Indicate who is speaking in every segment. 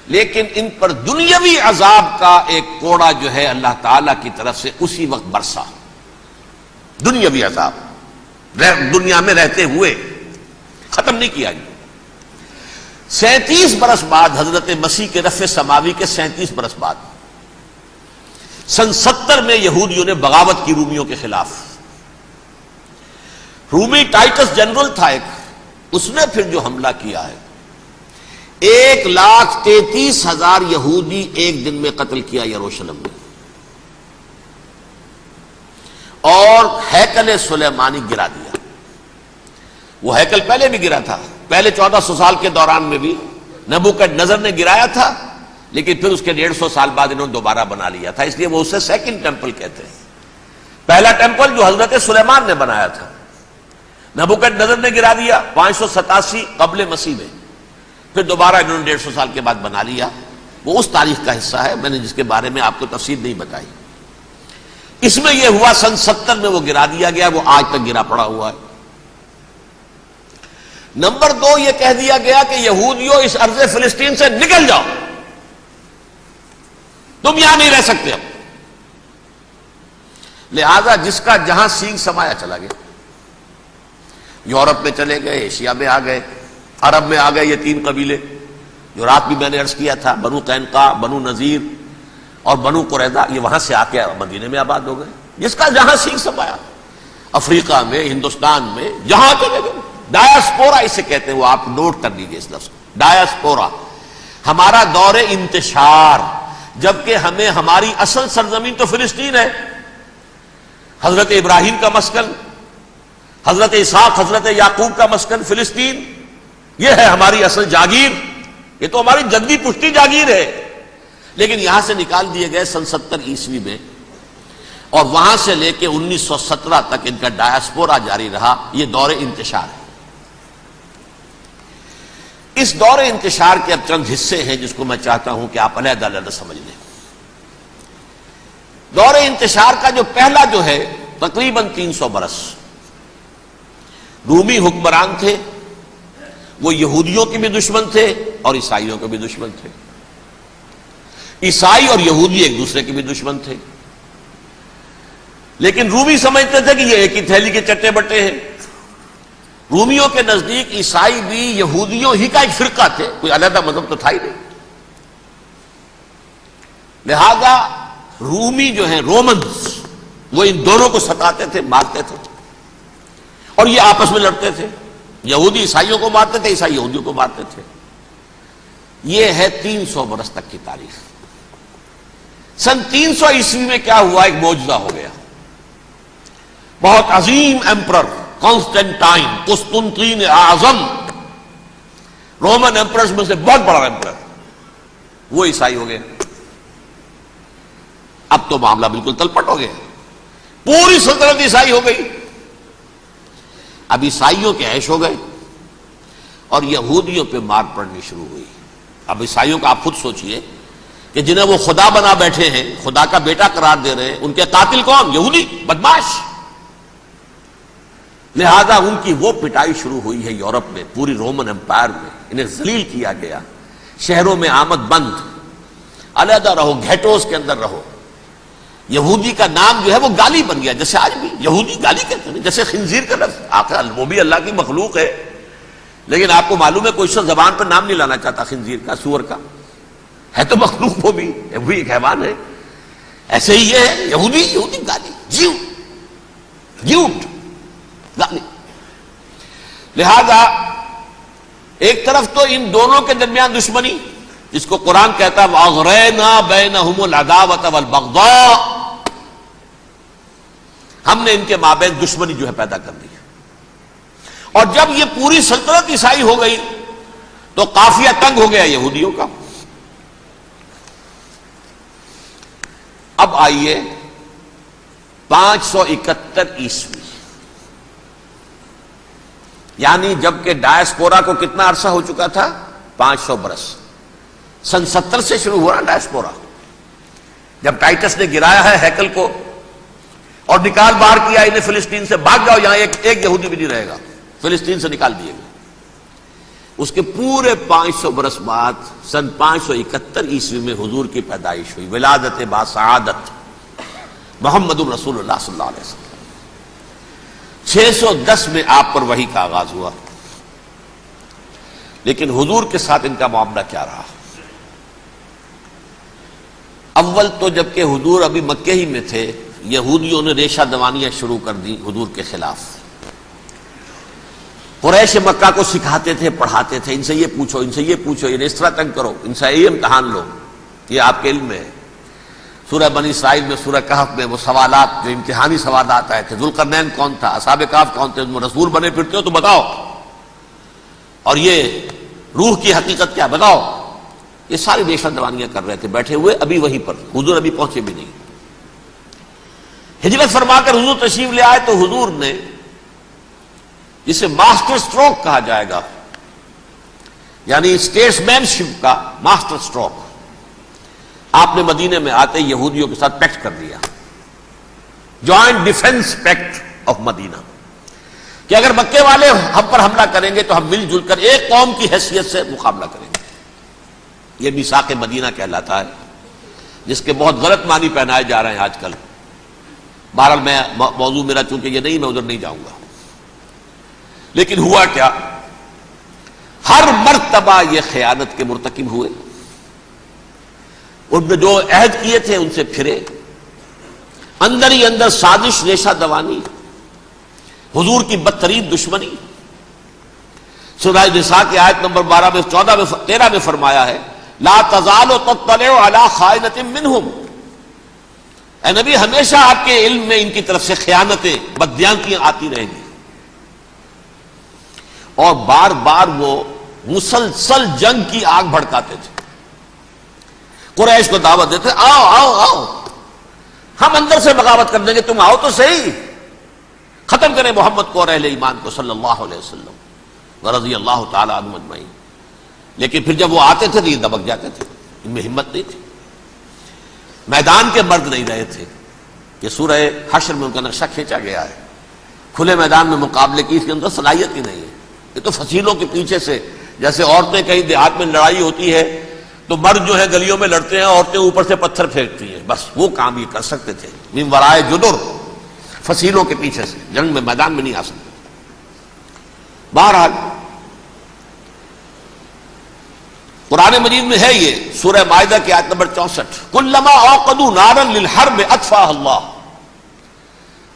Speaker 1: لیکن ان پر دنیاوی عذاب کا ایک کوڑا جو ہے اللہ تعالی کی طرف سے اسی وقت برسا. دنیاوی عذاب دنیا میں رہتے ہوئے ختم نہیں کیا. 37 برس بعد حضرت مسیح کے رفع سماوی کے 37 برس بعد سن 70 میں یہودیوں نے بغاوت کی رومیوں کے خلاف. رومی ٹائٹس جنرل تھا ایک، اس نے پھر جو حملہ کیا ہے 1,33,000 یہودی ایک دن میں قتل کیا یروشلم میں، اور ہیکل سلیمانی گرا دیا. وہ ہیکل پہلے بھی گرا تھا، پہلے 1400 سال کے دوران میں بھی نبوکدنضر نے گرایا تھا، لیکن پھر اس کے 150 سال بعد انہوں نے دوبارہ بنا لیا تھا، اس لیے وہ اسے سیکنڈ ٹیمپل کہتے ہیں. پہلا ٹیمپل جو حضرت سلیمان نے بنایا تھا نبوکدنضر نے گرا دیا 587 قبل مسیح میں، پھر دوبارہ انہوں نے 150 سال کے بعد بنا لیا. وہ اس تاریخ کا حصہ ہے، میں نے جس کے بارے میں آپ کو تفصیل نہیں بتائی. اس میں یہ ہوا سن 70 میں وہ گرا دیا گیا، وہ آج تک گرا پڑا ہوا ہے. نمبر 2 یہ کہہ دیا گیا کہ یہودیوں اس ارض فلسطین سے نکل جاؤ، تم یہاں نہیں رہ سکتے اب. لہذا جس کا جہاں سینگ سمایا چلا گیا. یورپ میں چلے گئے، ایشیا میں آ گئے، عرب میں آ گئے. یہ 3 قبیلے جو رات بھی میں نے عرض کیا تھا، بنو قینقاع، بنو نذیر اور بنو قریظہ، یہ وہاں سے آ کے مدینے میں آباد ہو گئے. جس کا جہاں سینگ سمایا، افریقہ میں، ہندوستان میں، جہاں چلے گئے. ڈایاسپورا اسے کہتے ہیں، وہ آپ نوٹ کر لیجیے اس لفظ کو، ڈایاسپورا. ہمارا دور انتشار، جبکہ ہمیں ہماری اصل سرزمین تو فلسطین ہے. حضرت ابراہیم کا مسکن، حضرت اسحاق حضرت یعقوب کا مسکن فلسطین، یہ ہے ہماری اصل جاگیر، یہ تو ہماری جدی پشتی جاگیر ہے. لیکن یہاں سے نکال دیے گئے سن 70 عیسوی میں، اور وہاں سے لے کے 1917 تک ان کا ڈایاسپورا جاری رہا. یہ دور انتشار ہے. اس دور انتشار کے اب چند حصے ہیں جس کو میں چاہتا ہوں کہ آپ علیحدہ علیحدہ سمجھ لیں. دور انتشار کا جو پہلا جو ہے تقریباً 300 برس رومی حکمران تھے. وہ یہودیوں کے بھی دشمن تھے اور عیسائیوں کے بھی دشمن تھے. عیسائی اور یہودی ایک دوسرے کے بھی دشمن تھے، لیکن رومی سمجھتے تھے کہ یہ ایک ہی تھیلی کے چٹے بٹے ہیں. رومیوں کے نزدیک عیسائی بھی یہودیوں ہی کا ایک فرقہ تھے، کوئی علیحدہ مذہب تو تھا ہی نہیں. لہذا رومی جو ہیں رومنز، وہ ان دونوں کو ستاتے تھے، مارتے تھے، اور یہ آپس میں لڑتے تھے. یہودی عیسائیوں کو مارتے تھے، عیسائی یہودیوں کو مارتے تھے. یہ ہے 300 برس تک کی تاریخ. سن 300 عیسوی میں کیا ہوا؟ ایک معجزہ ہو گیا. بہت عظیم ایمپرر کانسٹینٹائن، قسطنطین اعظم، رومن ایمپررز میں سے بہت بڑا ایمپرر، وہ عیسائی ہو گئے. اب تو معاملہ بالکل تلپٹ ہو گیا، پوری سلطنت عیسائی ہو گئی. اب عیسائیوں کے عیش ہو گئے اور یہودیوں پہ مار پڑنی شروع ہوئی. اب عیسائیوں کا آپ خود سوچئے کہ جنہیں وہ خدا بنا بیٹھے ہیں، خدا کا بیٹا قرار دے رہے ہیں، ان کے قاتل کون؟ یہودی بدماش. لہذا ان کی وہ پٹائی شروع ہوئی ہے یورپ میں، پوری رومن امپائر میں. انہیں ذلیل کیا گیا، شہروں میں آمد بند، علیحدہ رہو، گھیٹوز کے اندر رہو. یہودی کا نام جو ہے وہ گالی بن گیا، جیسے آج بھی یہودی گالی کہتے ہیں، جیسے خنزیر کا لفظ. آخر وہ بھی اللہ کی مخلوق ہے، لیکن آپ کو معلوم ہے کوئی شخص زبان پر نام نہیں لانا چاہتا خنزیر کا، سور کا. ہے تو مخلوق، وہ بھی ایک حیوان ہے. ایسے ہی یہ ہے یہودی، یہودی گالی، جیوٹ گالی. لہذا ایک طرف تو ان دونوں کے درمیان دشمنی، جس کو قرآن کہتا ہے وَأَغْرَيْنَا بَيْنَهُمُ الْعَدَاوَةَ وَالْبَغْضَاءَ، ہم نے ان کے مابین دشمنی جو ہے پیدا کر دی. اور جب یہ پوری سلطنت عیسائی ہو گئی تو قافیہ تنگ ہو گیا یہودیوں کا. اب آئیے 571 عیسوی، یعنی جبکہ ڈایاسپورا کو کتنا عرصہ ہو چکا تھا؟ 500 برس. سن 70 سے شروع ہوا ڈایاسپورا، جب ٹائٹس نے گرایا ہے ہیکل کو اور نکال باہر کیا انہیں فلسطین سے. بھاگ جاؤ، یہاں ایک یہودی بھی نہیں رہے گا. فلسطین سے نکال دیے گئے. اس کے پورے 500 برس بعد سن 571 عیسوی میں حضور کی پیدائش ہوئی، ولادت باسعادت محمد الرسول اللہ صلی اللہ علیہ وسلم۔ 610 میں آپ پر وحی کا آغاز ہوا، لیکن حضور کے ساتھ ان کا معاملہ کیا رہا؟ اول تو جبکہ حضور ابھی مکے ہی میں تھے، یہودیوں نے ریشہ دوانیاں شروع کر دی حضور کے خلاف۔ قریش مکہ کو سکھاتے تھے، پڑھاتے تھے، ان سے یہ پوچھو، ان سے یہ پوچھو، یہ اس طرح تنگ کرو، ان سے یہ امتحان لو، یہ آپ کے علم میں ہے۔ سورہ بنی اسرائیل میں، سورہ کہف میں وہ سوالات، جو امتحانی سوالات آئے تھے، ذوالقرنین کون تھا، اصحاب کہف کون تھے، تم رسول بنے پھرتے ہو تو بتاؤ، اور یہ روح کی حقیقت کیا بتاؤ۔ یہ ساری ریشہ دوانیاں کر رہے تھے بیٹھے ہوئے، ابھی وہیں پر حضور ابھی پہنچے بھی نہیں۔ ہجرت فرما کر حضور تشریف لے آئے تو حضور نے، جسے ماسٹر سٹروک کہا جائے گا، یعنی اسٹیٹس مین شپ کا ماسٹر سٹروک، آپ نے مدینے میں آتے یہودیوں کے ساتھ پیکٹ کر دیا، جوائنٹ ڈیفنس پیکٹ آف مدینہ، کہ اگر مکے والے ہم پر حملہ کریں گے تو ہم مل جل کر ایک قوم کی حیثیت سے مقابلہ کریں گے۔ یہ میثاق مدینہ کہلاتا ہے، جس کے بہت غلط معنی پہنائے جا رہے ہیں آج کل۔ بہرحال میں موضوع میرا چونکہ یہ نہیں، میں ادھر نہیں جاؤں گا، لیکن ہوا کیا، ہر مرتبہ یہ خیانت کے مرتکب ہوئے، ان نے جو عہد کیے تھے ان سے پھرے، اندر ہی اندر سازش، ریشہ دوانی، حضور کی بدترین دشمنی۔ سورہ نساء کی آیت نمبر 12 میں 14 میں 13 میں فرمایا ہے، لا تزال تطلع علی خائنۃ منہم، اے نبی ہمیشہ آپ کے علم میں ان کی طرف سے خیانتیں، بددیانتیاں آتی رہیں گی، اور بار بار وہ مسلسل جنگ کی آگ بھڑکاتے تھے، قریش کو دعوت دیتے، آؤ آؤ آؤ ہم اندر سے بغاوت کر دیں گے، تم آؤ تو صحیح، ختم کریں محمد کو اور اہل ایمان کو صلی اللہ علیہ وسلم ورضی اللہ تعالی عنہم اجمعین۔ لیکن پھر جب وہ آتے تھے تو یہ دبک جاتے تھے، ان میں ہمت نہیں تھی، میدان کے مرد نہیں رہے تھے۔ یہ سورہ حشر میں ان کا نقشہ کھینچا گیا ہے، کھلے میدان میں مقابلے کی اس کے اندر صلاحیت ہی نہیں ہے۔ یہ تو فصیلوں کے پیچھے سے، جیسے عورتیں کہیں دیہات میں لڑائی ہوتی ہے تو مرد جو ہے گلیوں میں لڑتے ہیں، عورتیں اوپر سے پتھر پھینکتی ہیں، بس وہ کام یہ کر سکتے تھے، من ورائے جدر، فصیلوں کے پیچھے سے، جنگ میں میدان میں نہیں آ سکتے۔ بہرحال قرآن مجید میں ہے یہ، سورہ مائدہ کی آیت نمبر 64، کلما اوقدوا نارا للحرب اطفاها اللہ،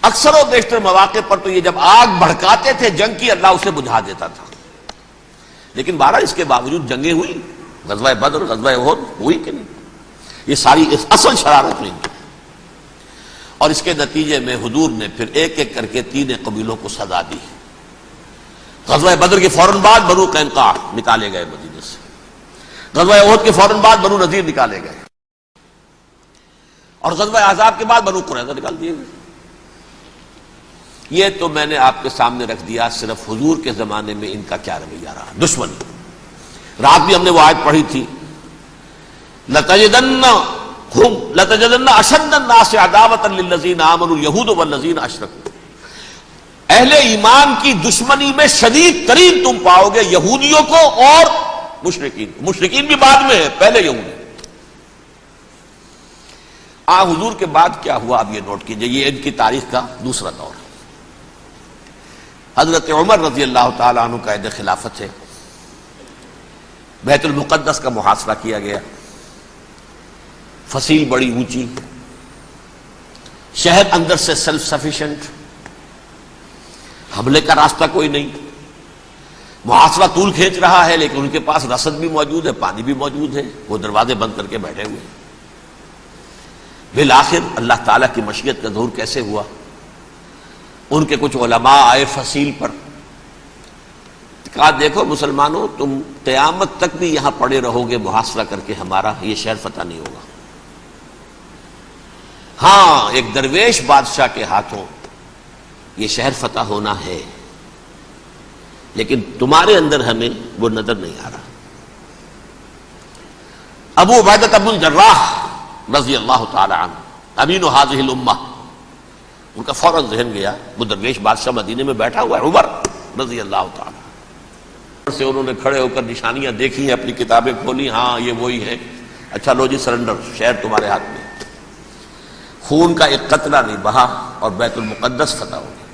Speaker 1: اکثر و بیشتر مواقع پر تو یہ جب آگ بھڑکاتے تھے جنگ کی، اللہ اسے بجھا دیتا تھا۔ لیکن بہرحال اس کے باوجود جنگیں ہوئی، غزوہ بدر، غزوہ احد ہوئی کہ نہیں، یہ ساری اصل شرارت نہیں کی، اور اس کے نتیجے میں حضور نے پھر ایک ایک کر کے 3 قبیلوں کو سزا دی۔ غزوہ بدر کے فوراً بعد بنو قینقاع نکالے گئے مدینے سے، غزوہ احد کے فوراً بعد بنو نذیر نکالے گئے، اور غزوہ احزاب کے بعد بنو قریظہ نکال دیے گئے۔ یہ تو میں نے آپ کے سامنے رکھ دیا صرف حضور کے زمانے میں ان کا کیا رویہ رہا، دشمنی۔ رات بھی ہم نے وہ آیت پڑھی تھی، لَتَجِدَنَّ أَشَدَّ النَّاسِ عَدَاوَةً لِلَّذِينَ آمَنُوا الْيَهُودُ وَالَّذِينَ أَشْرَكُوا، اہل ایمان کی دشمنی میں شدید ترین تم پاؤ گے یہودیوں کو اور مشرکین کو، مشرکین بھی بعد میں ہے، پہلے یہودی۔ حضور کے بعد کیا ہوا اب یہ نوٹ کیجئے، یہ ان کی تاریخ کا دوسرا دور ہے۔ حضرت عمر رضی اللہ تعالیٰ عنہ کا عہد خلافت ہے، بیت المقدس کا محاصرہ کیا گیا، فصیل بڑی اونچی، شہر اندر سے سیلف سفیشینٹ، حملے کا راستہ کوئی نہیں، محاصرہ طول کھینچ رہا ہے، لیکن ان کے پاس رسد بھی موجود ہے، پانی بھی موجود ہے، وہ دروازے بند کر کے بیٹھے ہوئے۔ بالآخر اللہ تعالیٰ کی مشیت کا ظہور کیسے ہوا، ان کے کچھ علماء آئے فصیل پر، کہا دیکھو مسلمانوں، تم قیامت تک بھی یہاں پڑے رہو گے محاصرہ کر کے، ہمارا یہ شہر فتح نہیں ہوگا۔ ہاں ایک درویش بادشاہ کے ہاتھوں یہ شہر فتح ہونا ہے، لیکن تمہارے اندر ہمیں وہ نظر نہیں آ رہا۔ ابو عبیدہ بن الجراح رضی اللہ تعالی عنہ، امین هذه الامہ، ان کا فوراً ذہن گیا، وہ درویش بادشاہ مدینے میں بیٹھا ہوا ہے، عمر رضی اللہ تعالی، سے انہوں نے کھڑے ہو کر نشانیاں دیکھی ہیں، اپنی کتابیں کھولی، ہاں یہ وہی ہیں، اچھا لو جی سرنڈر، شہر تمہارے ہاتھ میں۔ خون کا ایک قطرہ نہیں بہا اور بیت المقدس فتح ہو گیا۔